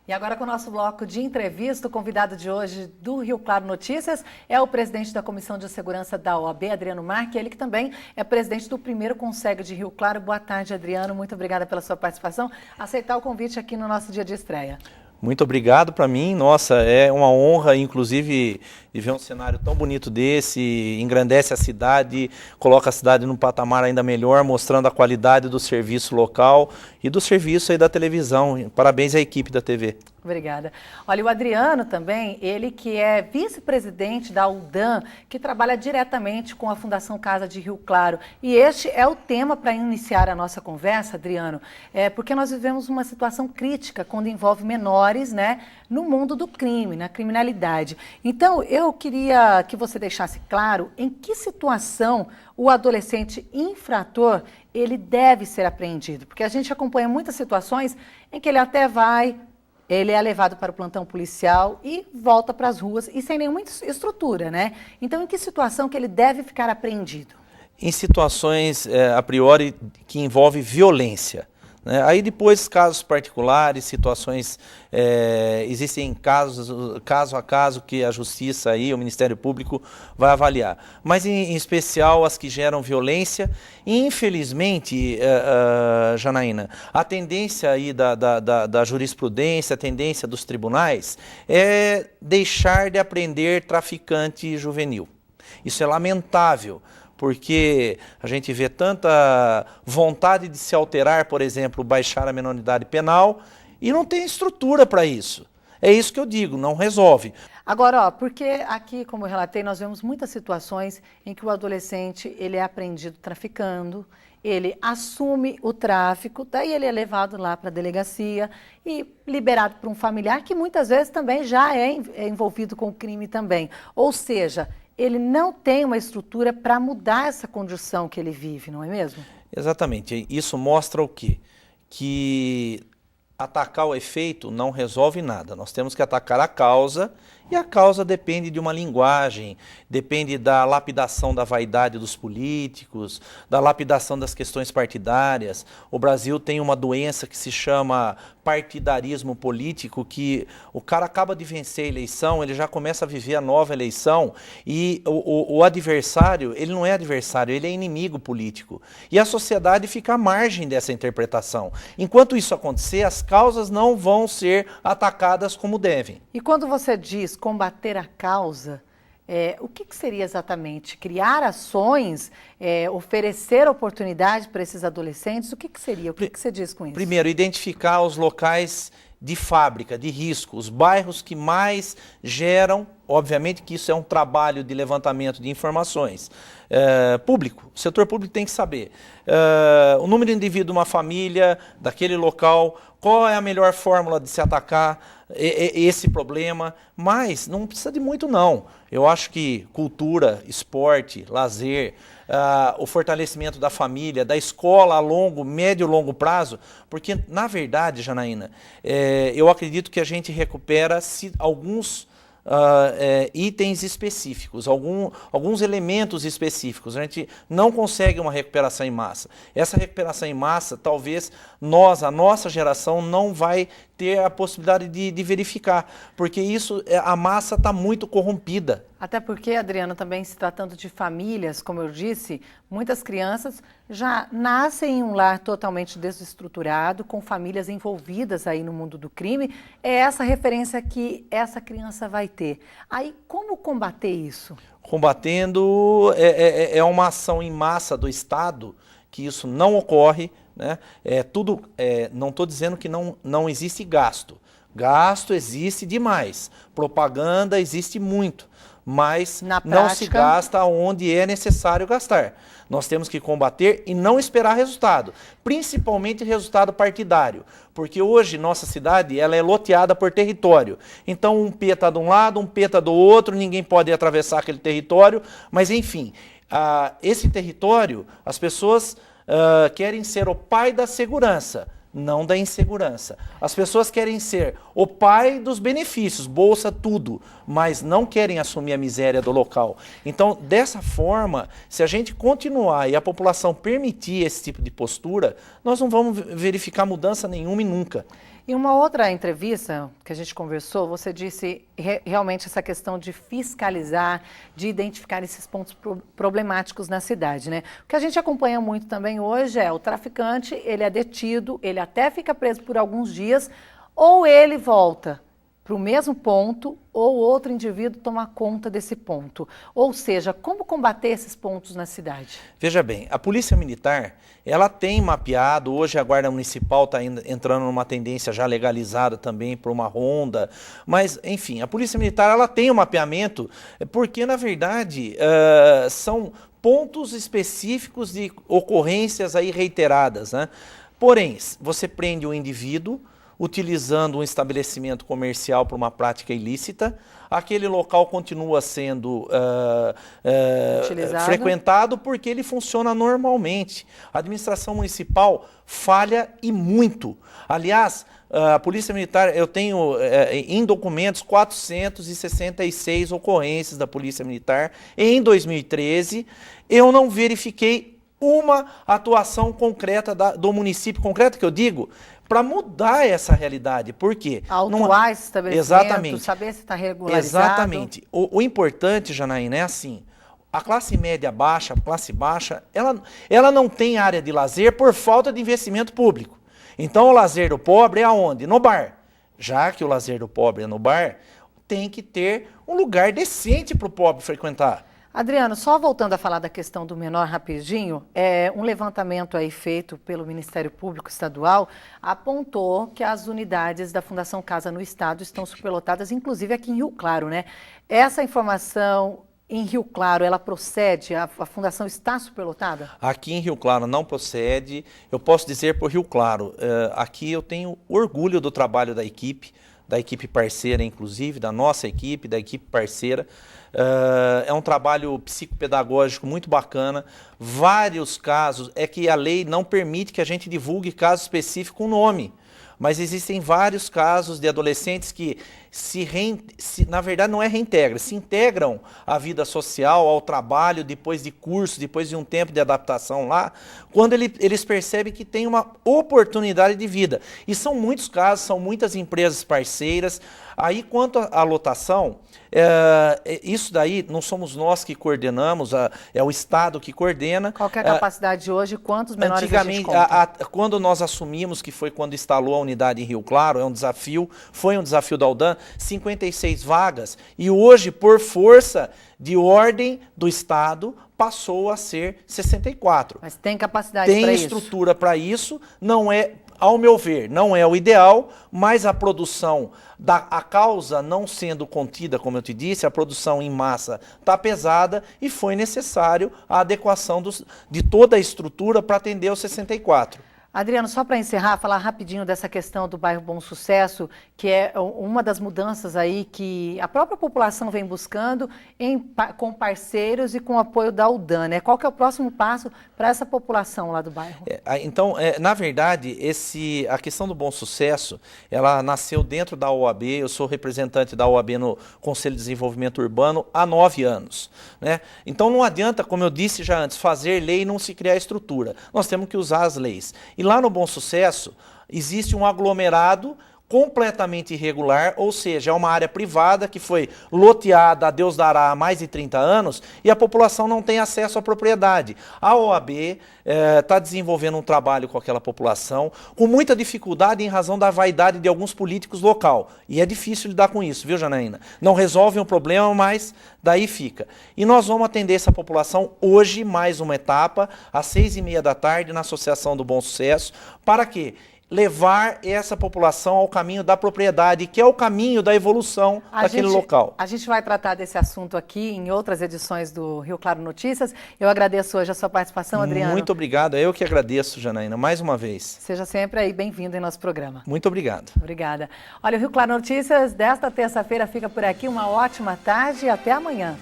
E agora com o nosso bloco de entrevista, o convidado de hoje do Rio Claro Notícias é o presidente da Comissão de Segurança da OAB, Adriano Marque, ele que também é presidente do primeiro Conseg de Rio Claro. Boa tarde, Adriano, muito obrigada pela sua participação, aceitar o convite aqui no nosso dia de estreia. Muito obrigado. Para mim, nossa, é uma honra, inclusive, de ver um cenário tão bonito desse, engrandece a cidade, coloca a cidade num patamar ainda melhor, mostrando a qualidade do serviço local e do serviço aí da televisão. Parabéns à equipe da TV. Obrigada. Olha, o Adriano também, ele que é vice-presidente da UDAM, que trabalha diretamente com a Fundação Casa de Rio Claro. E este é o tema para iniciar a nossa conversa, Adriano, porque nós vivemos uma situação crítica quando envolve menores, né, no mundo do crime, na criminalidade. Então, eu queria que você deixasse claro em que situação o adolescente infrator ele deve ser apreendido, porque a gente acompanha muitas situações em que ele até vai... Ele é levado para o plantão policial e volta para as ruas e sem nenhuma estrutura, né? Então, em que situação que ele deve ficar apreendido? Em situações, a priori, que envolvem violência. Né? Aí depois, casos particulares, situações, existem casos, caso a caso, que a Justiça aí, o Ministério Público vai avaliar. Mas em especial as que geram violência. E infelizmente, Janaína, a tendência aí da jurisprudência, a tendência dos tribunais é deixar de apreender traficante juvenil. Isso é lamentável. Porque a gente vê tanta vontade de se alterar, por exemplo, baixar a menoridade penal, e não tem estrutura para isso. É isso que eu digo, não resolve. Agora, porque aqui, como eu relatei, nós vemos muitas situações em que o adolescente ele é apreendido traficando, ele assume o tráfico, daí ele é levado lá para a delegacia e liberado por um familiar que muitas vezes também já é envolvido com o crime também. Ou seja, ele não tem uma estrutura para mudar essa condição que ele vive, não é mesmo? Exatamente. Isso mostra o quê? Que atacar o efeito não resolve nada. Nós temos que atacar a causa, e a causa depende de uma linguagem, depende da lapidação da vaidade dos políticos, da lapidação das questões partidárias. O Brasil tem uma doença que se chama partidarismo político, que o cara acaba de vencer a eleição, ele já começa a viver a nova eleição, e o adversário, ele não é adversário, ele é inimigo político. E a sociedade fica à margem dessa interpretação. Enquanto isso acontecer, as causas não vão ser atacadas como devem. E quando você diz combater a causa, o que seria exatamente? Criar ações, oferecer oportunidade para esses adolescentes? O que seria? O que você diz com isso? Primeiro, identificar os locais de fábrica, de risco, os bairros que mais geram, obviamente que isso é um trabalho de levantamento de informações. Público, o setor público tem que saber o número de indivíduos de uma família, daquele local, qual é a melhor fórmula de se atacar esse problema, mas não precisa de muito não. Eu acho que cultura, esporte, lazer, o fortalecimento da família, da escola a longo, médio e longo prazo, porque na verdade, Janaína, eu acredito que a gente recupera alguns itens específicos, alguns elementos específicos. A gente não consegue uma recuperação em massa. Essa recuperação em massa, talvez a nossa geração não vai ter a possibilidade de verificar, porque a massa está muito corrompida. Até porque, Adriano, também se tratando de famílias, como eu disse, muitas crianças já nascem em um lar totalmente desestruturado, com famílias envolvidas aí no mundo do crime. É essa referência que essa criança vai ter. Aí, como combater isso? Combatendo é uma ação em massa do Estado, que isso não ocorre, né? Não estou dizendo que não existe gasto. Gasto existe demais. Propaganda existe muito. Mas não se gasta onde é necessário gastar. Nós temos que combater e não esperar resultado, principalmente resultado partidário, porque hoje nossa cidade ela é loteada por território. Então um P está de um lado, um P está do outro, ninguém pode atravessar aquele território, mas enfim, esse território, as pessoas querem ser o pai da segurança, não da insegurança. As pessoas querem ser o pai dos benefícios, bolsa, tudo, mas não querem assumir a miséria do local. Então, dessa forma, se a gente continuar e a população permitir esse tipo de postura, nós não vamos verificar mudança nenhuma e nunca. Em uma outra entrevista que a gente conversou, você disse realmente essa questão de fiscalizar, de identificar esses pontos problemáticos na cidade, né? O que a gente acompanha muito também hoje é o traficante, ele é detido, ele até fica preso por alguns dias, ou ele volta para o mesmo ponto, ou outro indivíduo toma conta desse ponto. Ou seja, como combater esses pontos na cidade? Veja bem, a Polícia Militar, ela tem mapeado, hoje a Guarda Municipal está entrando numa tendência já legalizada também por uma ronda, mas, enfim, a Polícia Militar, ela tem um mapeamento, porque, na verdade, são pontos específicos de ocorrências aí reiteradas, né? Porém, você prende o indivíduo, utilizando um estabelecimento comercial para uma prática ilícita, aquele local continua sendo frequentado porque ele funciona normalmente. A administração municipal falha e muito. Aliás, a Polícia Militar, eu tenho em documentos 466 ocorrências da Polícia Militar em 2013. Eu não verifiquei uma atuação concreta do município, concreta que eu digo, para mudar essa realidade. Por quê? Autuar esse estabelecimento, exatamente, saber se está regularizado. Exatamente. O importante, Janaína, é assim, a classe média baixa, a classe baixa, ela não tem área de lazer por falta de investimento público. Então o lazer do pobre é aonde? No bar. Já que o lazer do pobre é no bar, tem que ter um lugar decente para o pobre frequentar. Adriano, só voltando a falar da questão do menor rapidinho, um levantamento aí feito pelo Ministério Público Estadual apontou que as unidades da Fundação Casa no Estado estão superlotadas, inclusive aqui em Rio Claro, né? Essa informação em Rio Claro, ela procede? A Fundação está superlotada? Aqui em Rio Claro não procede. Eu posso dizer por Rio Claro, aqui eu tenho orgulho do trabalho da equipe parceira, inclusive, da nossa equipe, da equipe parceira. É um trabalho psicopedagógico muito bacana. Vários casos, é que a lei não permite que a gente divulgue caso específico com nome, mas existem vários casos de adolescentes que na verdade não é reintegra, se integram à vida social, ao trabalho, depois de curso, depois de um tempo de adaptação lá, quando eles percebem que tem uma oportunidade de vida. E são muitos casos, são muitas empresas parceiras. Aí, quanto à lotação, isso daí não somos nós que coordenamos, é o Estado que coordena. Qual que é a capacidade hoje? Quantos menores antigamente, a gente conta? Quando nós assumimos, que foi quando instalou a unidade em Rio Claro, foi um desafio da UDAM, 56 vagas, e hoje, por força de ordem do Estado, passou a ser 64. Mas tem capacidade para isso? Tem estrutura para isso, não é... Ao meu ver, não é o ideal, mas a produção, a causa não sendo contida, como eu te disse, a produção em massa está pesada e foi necessário a adequação de toda a estrutura para atender os 64. Adriano, só para encerrar, falar rapidinho dessa questão do bairro Bom Sucesso, que é uma das mudanças aí que a própria população vem buscando com parceiros e com o apoio da UDAM, né? Qual que é o próximo passo para essa população lá do bairro? Então, na verdade, a questão do Bom Sucesso, ela nasceu dentro da OAB. Eu sou representante da OAB no Conselho de Desenvolvimento Urbano há 9 anos, né? Então não adianta, como eu disse já antes, fazer lei e não se criar estrutura. Nós temos que usar as leis. E lá no Bom Sucesso existe um aglomerado completamente irregular, ou seja, é uma área privada que foi loteada, a Deus dará, há mais de 30 anos, e a população não tem acesso à propriedade. A OAB está desenvolvendo um trabalho com aquela população, com muita dificuldade em razão da vaidade de alguns políticos local. E é difícil lidar com isso, viu, Janaína? Não resolve um problema, mas daí fica. E nós vamos atender essa população hoje, mais uma etapa, às 6h30 da tarde, na Associação do Bom Sucesso. Para quê? Levar essa população ao caminho da propriedade, que é o caminho da evolução daquele local. A gente vai tratar desse assunto aqui em outras edições do Rio Claro Notícias. Eu agradeço hoje a sua participação, Adriano. Muito obrigado. Eu que agradeço, Janaína, mais uma vez. Seja sempre aí bem-vindo em nosso programa. Muito obrigado. Obrigada. Olha, o Rio Claro Notícias desta terça-feira fica por aqui. Uma ótima tarde e até amanhã.